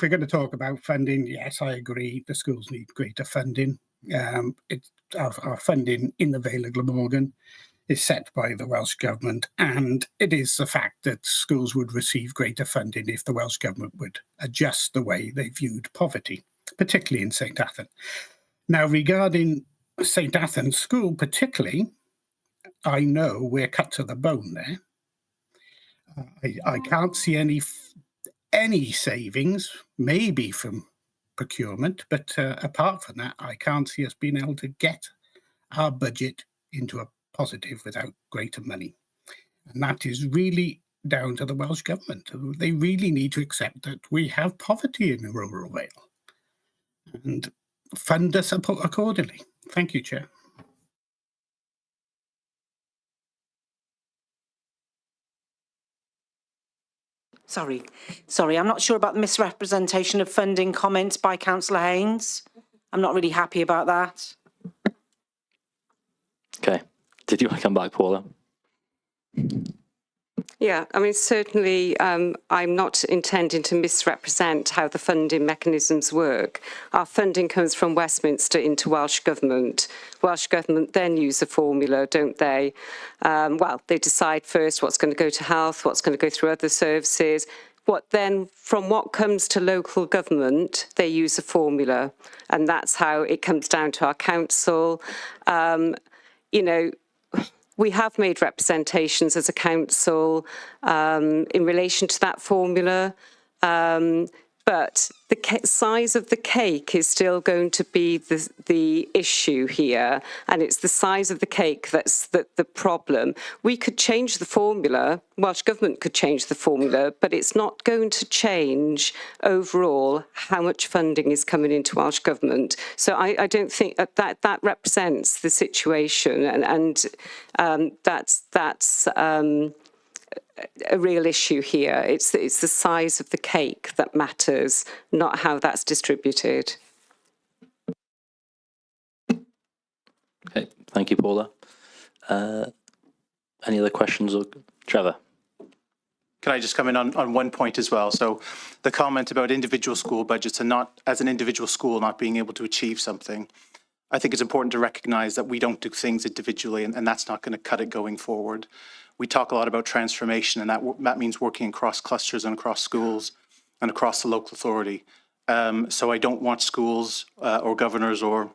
we're going to talk about funding, yes, I agree. The schools need greater funding. Our funding in the Vale of Glamorgan is set by the Welsh Government, and it is the fact that schools would receive greater funding if the Welsh Government would adjust the way they viewed poverty, particularly in St Athan. Now, regarding St Athan School particularly, I know we're cut to the bone there. I can't see any savings, maybe from procurement, but apart from that, I can't see us being able to get our budget into a positive without greater money. And that is really down to the Welsh Government. They really need to accept that we have poverty in rural Wales and fund us accordingly. Thank you, Chair. Sorry, I'm not sure about the misrepresentation of funding comments by Councillor Haynes. I'm not really happy about that. Okay. Did you want to come back, Paula? Yeah, I mean, certainly I'm not intending to misrepresent how the funding mechanisms work. Our funding comes from Westminster into Welsh Government. Welsh Government then use a formula, don't they? Well, they decide first what's going to go to health, what's going to go through other services. From what comes to local government, they use a formula. And that's how it comes down to our council. We have made representations as a council in relation to that formula, but the size of the cake is still going to be the issue here, and it's the size of the cake that's the problem. We could change the formula, Welsh Government could change the formula, but it's not going to change overall how much funding is coming into Welsh Government. So I don't think that represents the situation, and that's a real issue here. It's the size of the cake that matters, not how that's distributed. Okay, thank you, Paula. Any other questions? Or Trevor? Can I just come in on one point as well? So the comment about individual school budgets and not, as an individual school, not being able to achieve something. I think it's important to recognize that we don't do things individually, and that's not going to cut it going forward. We talk a lot about transformation, and that means working across clusters and across schools and across the local authority. So I don't want schools or governors or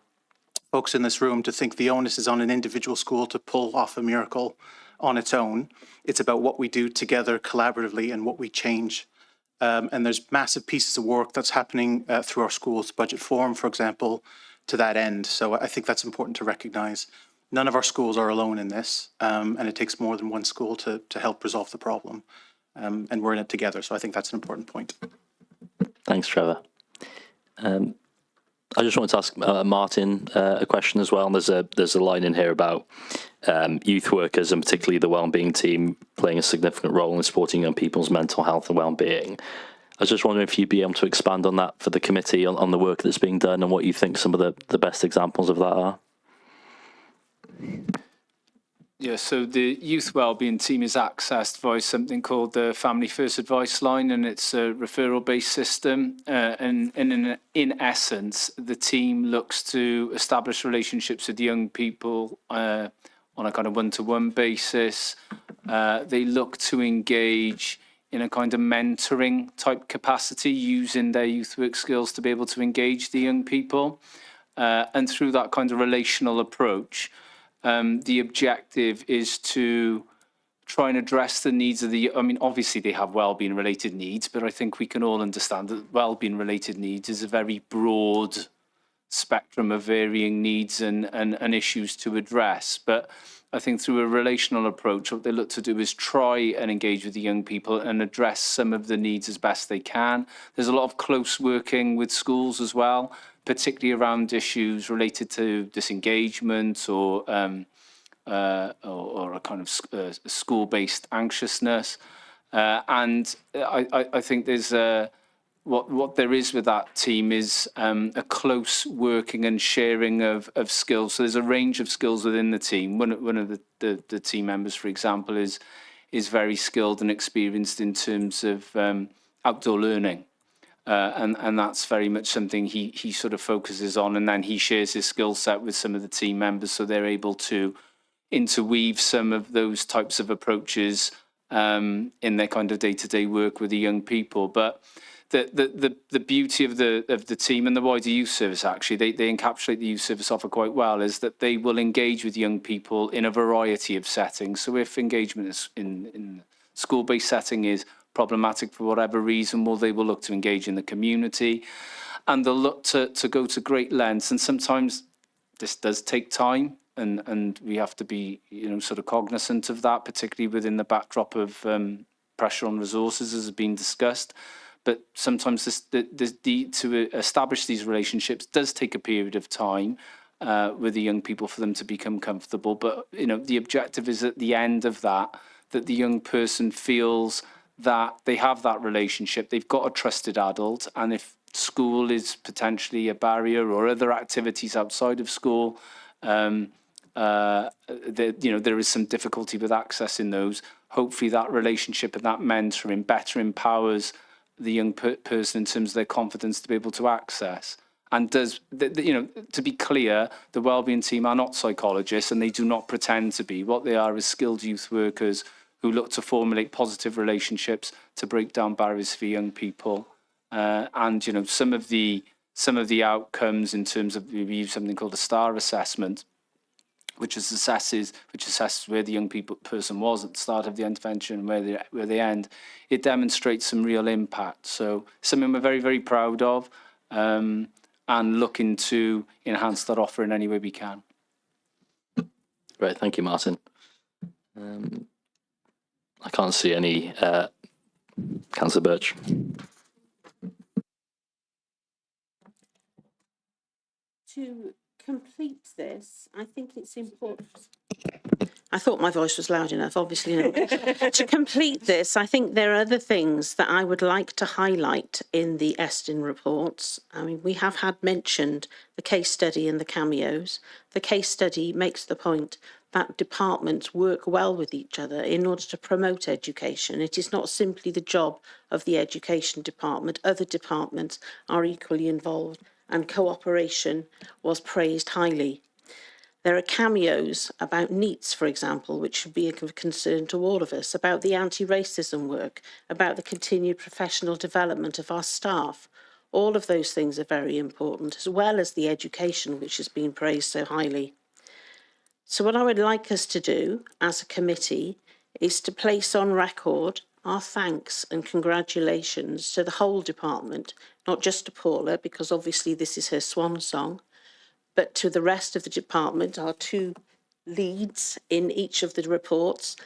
folks in this room to think the onus is on an individual school to pull off a miracle on its own. It's about what we do together collaboratively and what we change. And there's massive pieces of work that's happening through our schools budget forum, for example, to that end. So I think that's important to recognize. None of our schools are alone in this, and it takes more than one school to help resolve the problem. And we're in it together. So I think that's an important point. Thanks, Trevor. I just wanted to ask Martin a question as well. And there's a line in here about youth workers and particularly the wellbeing team playing a significant role in supporting young people's mental health and wellbeing. I was just wondering if you'd be able to expand on that for the committee, on the work that's being done and what you think some of the best examples of that are. Yeah, so the youth wellbeing team is accessed by something called the Family First Advice Line, and it's a referral-based system. And in essence, the team looks to establish relationships with young people on a kind of one-to-one basis. They look to engage in a kind of mentoring type capacity, using their youth work skills to be able to engage the young people. And through that kind of relational approach, the objective is to try and address the needs of obviously they have well-being related needs, but I think we can all understand that well-being related needs is a very broad spectrum of varying needs and issues to address. But I think through a relational approach, what they look to do is try and engage with the young people and address some of the needs as best they can. There's a lot of close working with schools as well, particularly around issues related to disengagement or a kind of school-based anxiousness. And I think there's what there is with that team is a close working and sharing of skills. So there's a range of skills within the team. One of the team members, for example, is very skilled and experienced in terms of outdoor learning. And that's very much something he sort of focuses on, and then he shares his skill set with some of the team members, so they're able to interweave some of those types of approaches in their kind of day-to-day work with the young people. But the beauty of the team and the wider youth service, actually, they encapsulate the youth service offer quite well, is that they will engage with young people in a variety of settings. So if engagement is in school-based setting is problematic for whatever reason, well, they will look to engage in the community, and they'll look to go to great lengths. And sometimes this does take time, and we have to be, sort of cognizant of that, particularly within the backdrop of pressure on resources, as has been discussed. But sometimes to establish these relationships does take a period of time with the young people for them to become comfortable. But the objective is at the end of that the young person feels that they have that relationship, they've got a trusted adult, and if school is potentially a barrier or other activities outside of school, there is some difficulty with accessing those. Hopefully that relationship and that mentoring better empowers the young person in terms of their confidence to be able to access. And to be clear, the wellbeing team are not psychologists, and they do not pretend to be. What they are is skilled youth workers who look to formulate positive relationships to break down barriers for young people. And some of the outcomes in terms of, we use something called a STAR assessment, which assesses where the young person was at the start of the intervention and where they end. It demonstrates some real impact. So something we're very, very proud of, and looking to enhance that offer in any way we can. Great, thank you, Martin. I can't see any. Councillor Birch. To complete this, I think it's important. I thought my voice was loud enough, obviously not. To complete this, I think there are other things that I would like to highlight in the Estin reports. I mean, we have had mentioned the case study and the cameos. The case study makes the point that departments work well with each other in order to promote education. It is not simply the job of the education department. Other departments are equally involved, and cooperation was praised highly. There are cameos about NEETs, for example, which should be of concern to all of us, about the anti-racism work, about the continued professional development of our staff. All of those things are very important, as well as the education, which has been praised so highly. So what I would like us to do as a committee is to place on record our thanks and congratulations to the whole department, not just to Paula, because obviously this is her swan song, but to the rest of the department, our two leads in each of the reports,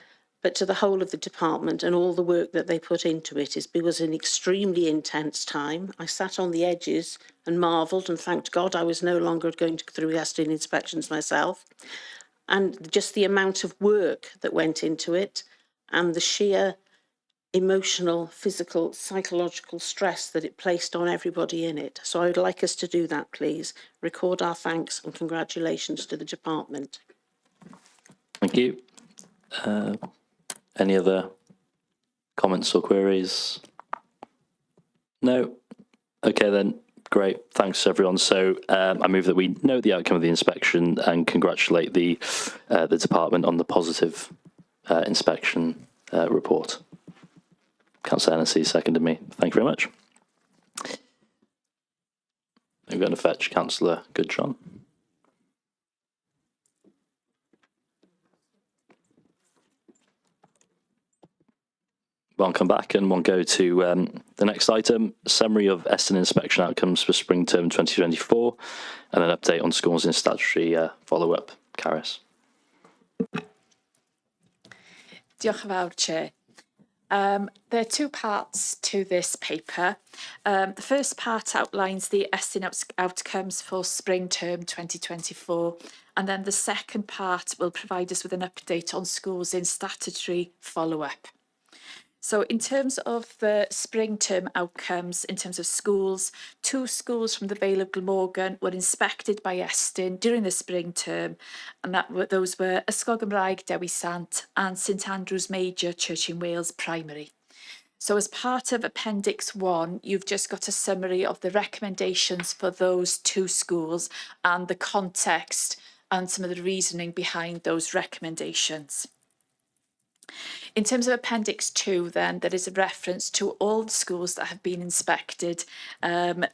but to the whole of the department and all the work that they put into it. It was an extremely intense time. I sat on the edges and marvelled and thanked God I was no longer going through Estin inspections myself. And just the amount of work that went into it and the sheer emotional, physical, psychological stress that it placed on everybody in it. So I would like us to do that, please. Record our thanks and congratulations to the department. Thank you. Any other comments or queries? No? Okay then, great. Thanks everyone. So I move that we note the outcome of the inspection and congratulate the department on the positive inspection report. Councillor Hennessy seconded me. Thank you very much. I'm going to fetch Councillor Goodjohn. We'll come back and we'll go to the next item, summary of Estin inspection outcomes for spring term 2024, and an update on schools in statutory follow-up. Caris. Diolch yn fawr, Chair. There are two parts to this paper. The first part outlines the Estin outcomes for spring term 2024, and then the second part will provide us with an update on schools in statutory follow-up. So in terms of the spring term outcomes, in terms of schools, 2 schools from the Vale of Glamorgan were inspected by Estin during the spring term, and those were Ysgol Gymraeg Dewi Sant and St Andrews Major Church in Wales Primary. So as part of Appendix 1, you've just got a summary of the recommendations for those 2 schools and the context and some of the reasoning behind those recommendations. In terms of Appendix 2, then, there is a reference to all the schools that have been inspected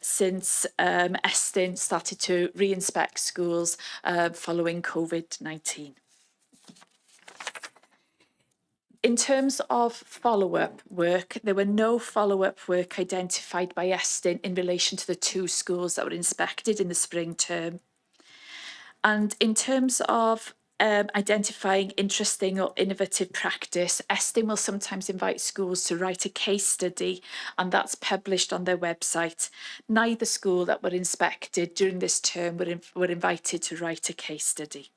since Estin started to re-inspect schools following COVID-19. In terms of follow-up work, there were no follow-up work identified by Estin in relation to the 2 schools that were inspected in the spring term. And in terms of identifying interesting or innovative practice, Estin will sometimes invite schools to write a case study, and that's published on their website. Neither school that were inspected during this term were invited to write a case study.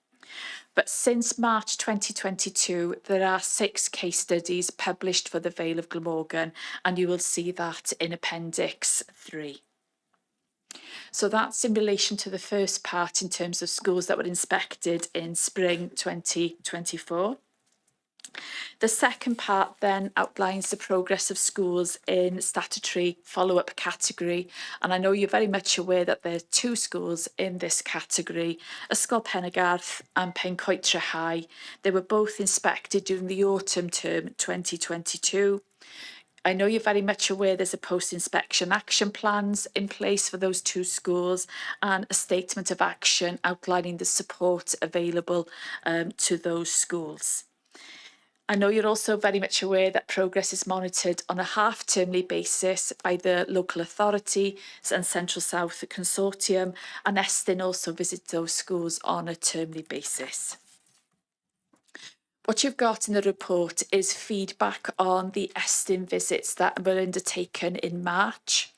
But since March 2022, there are 6 case studies published for the Vale of Glamorgan, and you will see that in Appendix 3. So that's in relation to the first part in terms of schools that were inspected in spring 2024. The second part then outlines the progress of schools in statutory follow-up category, and I know you're very much aware that there are 2 schools in this category, Ysgol Penargarth and Pencoetra High. They were both inspected during the autumn term 2022. I know you're very much aware there's a post-inspection action plans in place for those 2 schools and a statement of action outlining the support available to those schools. I know you're also very much aware that progress is monitored on a half-termly basis by the local authority and Central South Consortium, and Estin also visits those schools on a termly basis. What you've got in the report is feedback on the Estin visits that were undertaken in March.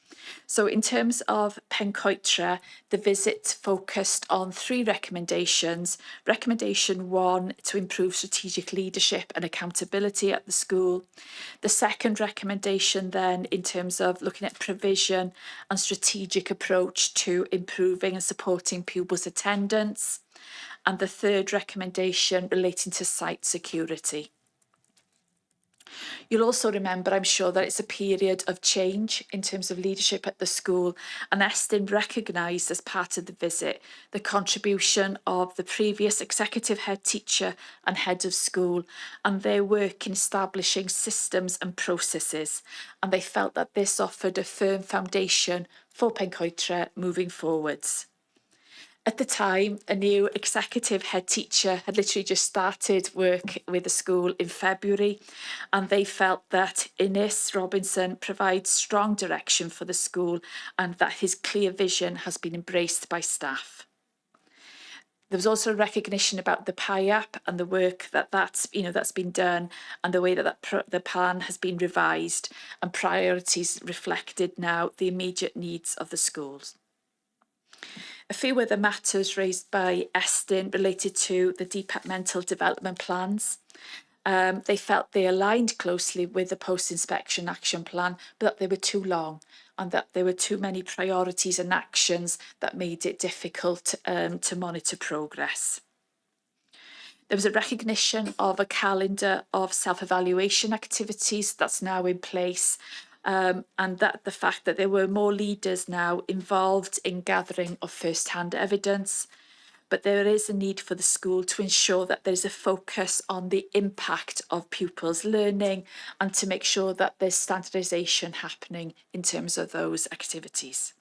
So in terms of Pencoitre, the visit focused on 3 recommendations. Recommendation 1, to improve strategic leadership and accountability at the school. The second recommendation then, in terms of looking at provision and strategic approach to improving and supporting pupils' attendance. And the third recommendation relating to site security. You'll also remember, I'm sure, that it's a period of change in terms of leadership at the school, and Estyn recognised as part of the visit the contribution of the previous executive head teacher and head of school and their work in establishing systems and processes, and they felt that this offered a firm foundation for Pencoitre moving forwards. At the time, a new executive head teacher had literally just started work with the school in February, and they felt that Innes Robinson provides strong direction for the school and that his clear vision has been embraced by staff. There was also recognition about the PIAP and the work that's been done, and the way that the plan has been revised and priorities reflected now the immediate needs of the schools. A few other matters raised by Estyn related to the departmental development plans. They felt they aligned closely with the post-inspection action plan, but that they were too long and that there were too many priorities and actions that made it difficult to monitor progress. There was a recognition of a calendar of self-evaluation activities that's now in place, and that the fact that there were more leaders now involved in gathering of first-hand evidence, but there is a need for the school to ensure that there's a focus on the impact of pupils' learning and to make sure that there's standardisation happening in terms of those activities.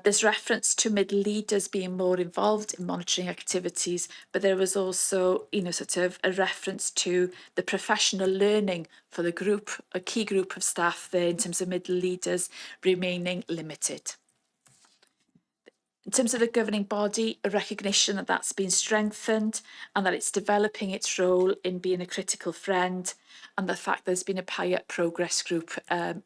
There's reference to middle leaders being more involved in monitoring activities, but there was also, sort of a reference to the professional learning for the group, a key group of staff there in terms of middle leaders remaining limited. In terms of the governing body, a recognition that that's been strengthened and that it's developing its role in being a critical friend, and the fact there's been a PIAP progress group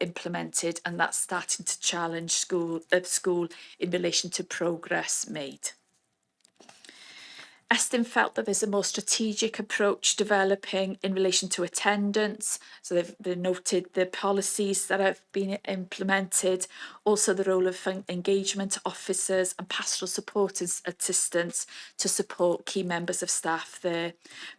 implemented, and that's starting to challenge school in relation to progress made. Estyn felt that there's a more strategic approach developing in relation to attendance. So they've noted the policies that have been implemented, also the role of engagement officers and pastoral support assistants to support key members of staff there.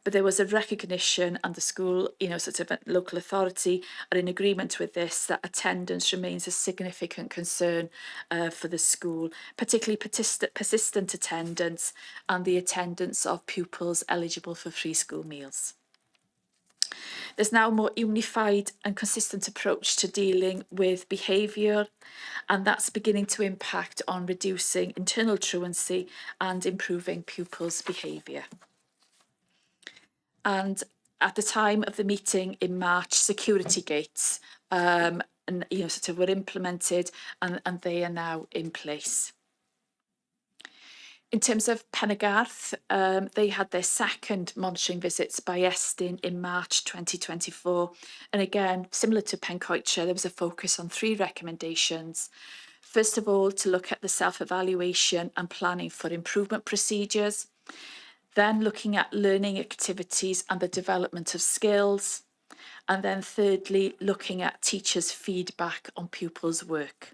But there was a recognition, and the school, sort of local authority are in agreement with this, that attendance remains a significant concern for the school, particularly persistent attendance and the attendance of pupils eligible for free school meals. There's now a more unified and consistent approach to dealing with behaviour, and that's beginning to impact on reducing internal truancy and improving pupils' behaviour. And at the time of the meeting in March, security gates were implemented, and they are now in place. In terms of Penargarth, they had their second monitoring visits by Estyn in March 2024. And again, similar to Pencoitre, there was a focus on 3 recommendations. First of all, to look at the self-evaluation and planning for improvement procedures. Then looking at learning activities and the development of skills. And then thirdly, looking at teachers' feedback on pupils' work.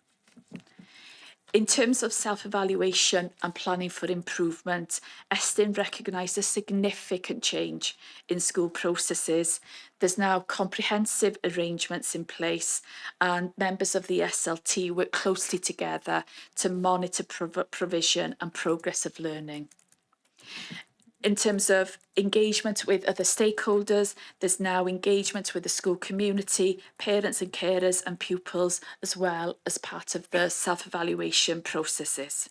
In terms of self-evaluation and planning for improvement, Estyn recognised a significant change in school processes. There's now comprehensive arrangements in place, and members of the SLT work closely together to monitor provision and progress of learning. In terms of engagement with other stakeholders, there's now engagement with the school community, parents and carers and pupils, as well as part of the self-evaluation processes.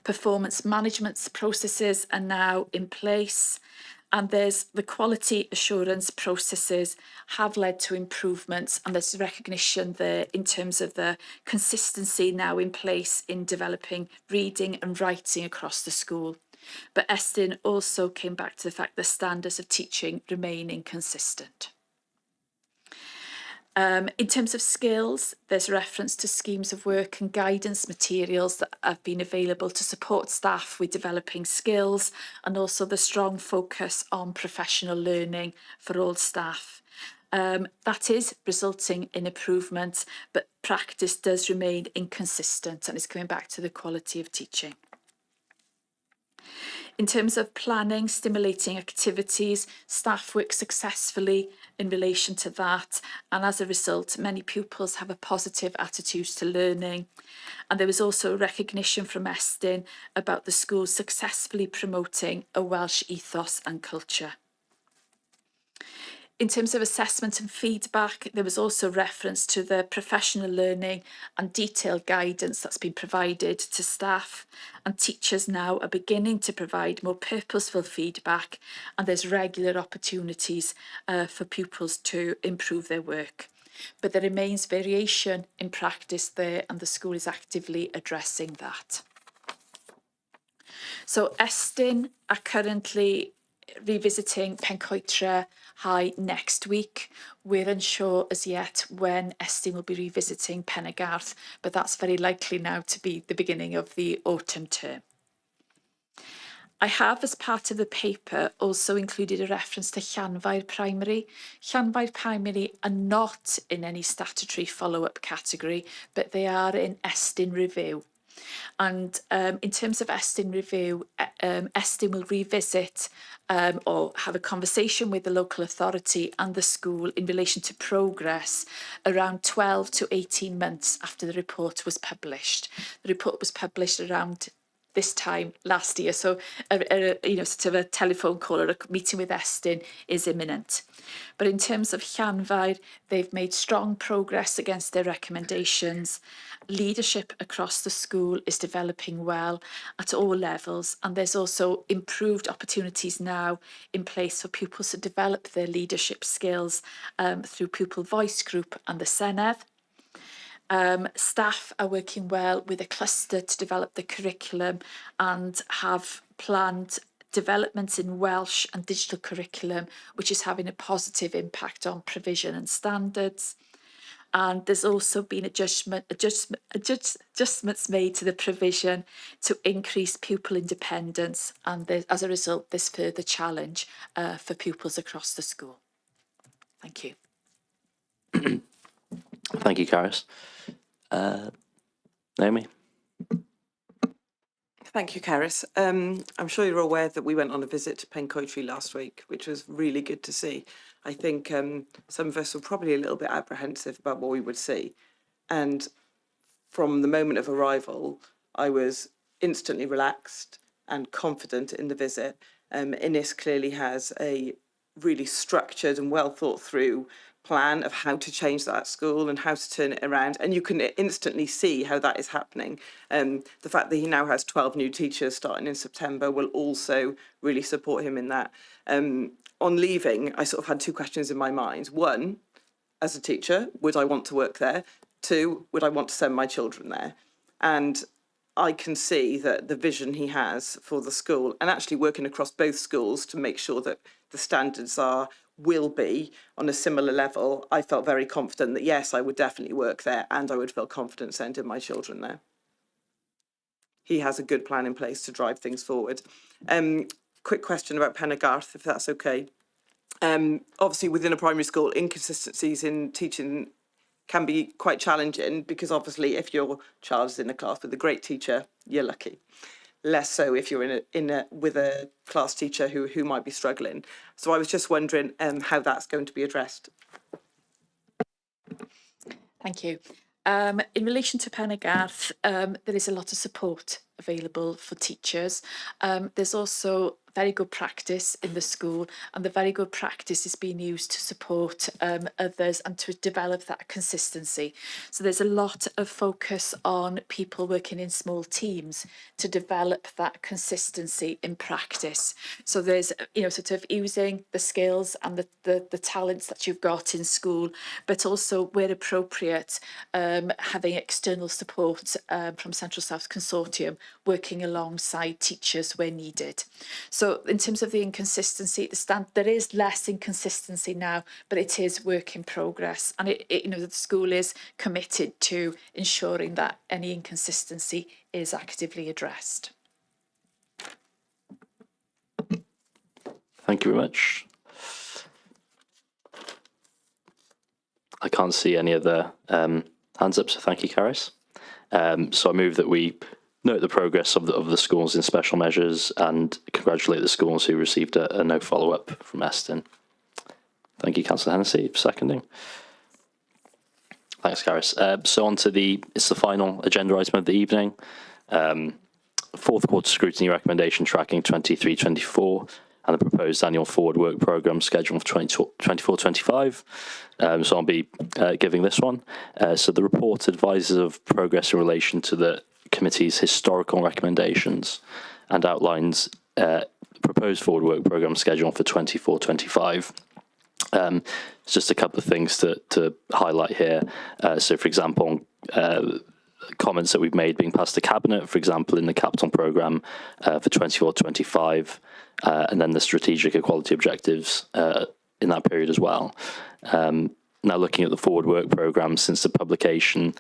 Performance management processes are now in place, and there's the quality assurance processes have led to improvements, and there's recognition there in terms of the consistency now in place in developing reading and writing across the school. But Estyn also came back to the fact that standards of teaching remain inconsistent. In terms of skills, there's reference to schemes of work and guidance materials that have been available to support staff with developing skills, and also the strong focus on professional learning for all staff. That is resulting in improvement, but practice does remain inconsistent, and it's coming back to the quality of teaching. In terms of planning, stimulating activities, staff work successfully in relation to that, and as a result, many pupils have a positive attitude to learning. And there was also recognition from Estyn about the school successfully promoting a Welsh ethos and culture. In terms of assessment and feedback, there was also reference to the professional learning and detailed guidance that's been provided to staff, and teachers now are beginning to provide more purposeful feedback, and there's regular opportunities for pupils to improve their work. But there remains variation in practice there, and the school is actively addressing that. So Estyn are currently revisiting Pencoedre High next week. We're unsure as yet when Estyn will be revisiting Pen y Garth, but that's very likely now to be the beginning of the autumn term. I have, as part of the paper, also included a reference to Llanfair Primary. Llanfair Primary are not in any statutory follow-up category, but they are in Estyn review. And in terms of Estyn review, Estyn will revisit or have a conversation with the local authority and the school in relation to progress around 12 to 18 months after the report was published. The report was published around this time last year, so sort of a telephone call or a meeting with Estyn is imminent. But in terms of Llanfair, they've made strong progress against their recommendations. Leadership across the school is developing well at all levels, and there's also improved opportunities now in place for pupils to develop their leadership skills through Pupil Voice Group and the Senedd. Staff are working well with a cluster to develop the curriculum and have planned developments in Welsh and digital curriculum, which is having a positive impact on provision and standards. And there's also been adjustments made to the provision to increase pupil independence, and as a result, there's further challenge for pupils across the school. Thank you. Thank you, Caris. Naomi? Thank you, Caris. I'm sure you're aware that we went on a visit to Pencoedre last week, which was really good to see. I think some of us were probably a little bit apprehensive about what we would see. And from the moment of arrival, I was instantly relaxed and confident in the visit. Innes clearly has a really structured and well thought through plan of how to change that school and how to turn it around, and you can instantly see how that is happening. The fact that he now has 12 new teachers starting in September will also really support him in that. On leaving, I sort of had two questions in my mind. One, as a teacher, would I want to work there? Two, would I want to send my children there? And I can see that the vision he has for the school, and actually working across both schools to make sure that the standards will be on a similar level, I felt very confident that yes, I would definitely work there, and I would feel confident sending my children there. He has a good plan in place to drive things forward. Quick question about Pen y Garth, if that's okay. Obviously, within a primary school, inconsistencies in teaching can be quite challenging, because obviously if your child is in a class with a great teacher, you're lucky. Less so if you're with a class teacher who might be struggling. So I was just wondering how that's going to be addressed. Thank you. In relation to Pen y Garth, there is a lot of support available for teachers. There's also very good practice in the school, and the very good practice is being used to support others and to develop that consistency. So there's a lot of focus on people working in small teams to develop that consistency in practice. So there's, sort of using the skills and the talents that you've got in school, but also where appropriate, having external support from Central South Consortium, working alongside teachers where needed. So So in terms of the inconsistency, there is less inconsistency now, but it is work in progress. And the school is committed to ensuring that any inconsistency is actively addressed. Thank you very much. I can't see any other hands up, so thank you, Caris. So I move that we note the progress of the schools in special measures and congratulate the schools who received a no follow-up from Eston. Thank you, Councillor Hennessy, for seconding. Thanks, Caris. So on to it's the final agenda item of the evening. Fourth quarter scrutiny recommendation tracking 23-24 and the proposed annual forward work programme schedule for 24-25. So I'll be giving this one. So the report advises of progress in relation to the committee's historical recommendations and outlines proposed forward work programme schedule for 24-25. Just a couple of things to highlight here. So, for example, comments that we've made being passed to Cabinet, for example, in the capital programme for 24-25, and then the strategic equality objectives in that period as well. Now, looking at the forward work programme since the publication,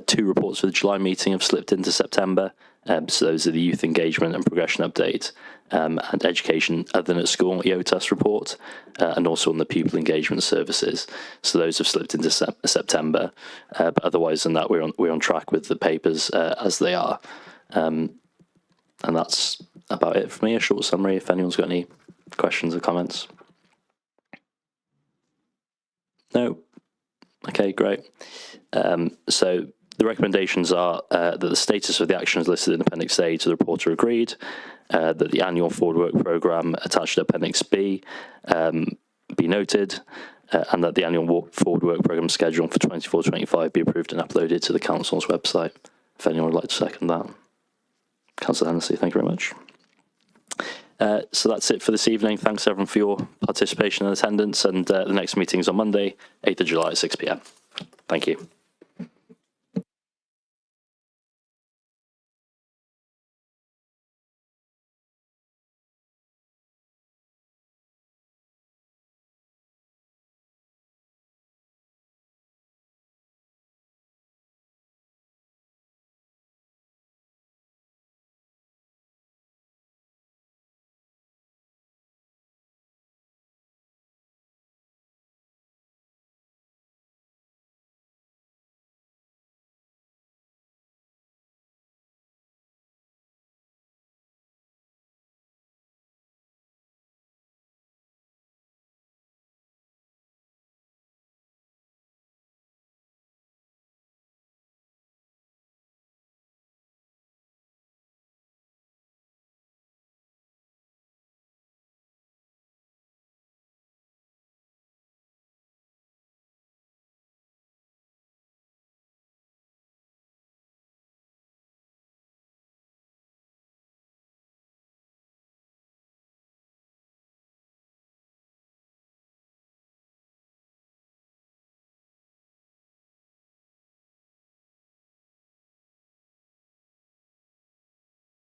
2 reports for the July meeting have slipped into September. So those are the Youth Engagement and Progression Update and Education Other than at School EOTAS report, and also on the Pupil Engagement Services. So those have slipped into September. But otherwise than that, we're on track with the papers as they are. And that's about it for me, a short summary, if anyone's got any questions or comments. No? Okay, great. So the recommendations are that the status of the actions listed in Appendix A to the report are agreed, that the annual forward work programme attached to Appendix B be noted, and that the annual forward work programme schedule for 24-25 be approved and uploaded to the Council's website. If anyone would like to second that. Councillor Hennessy, thank you very much. So that's it for this evening. Thanks everyone for your participation and attendance, and the next meeting is on Monday, 8th of July at 6 p.m. Thank you.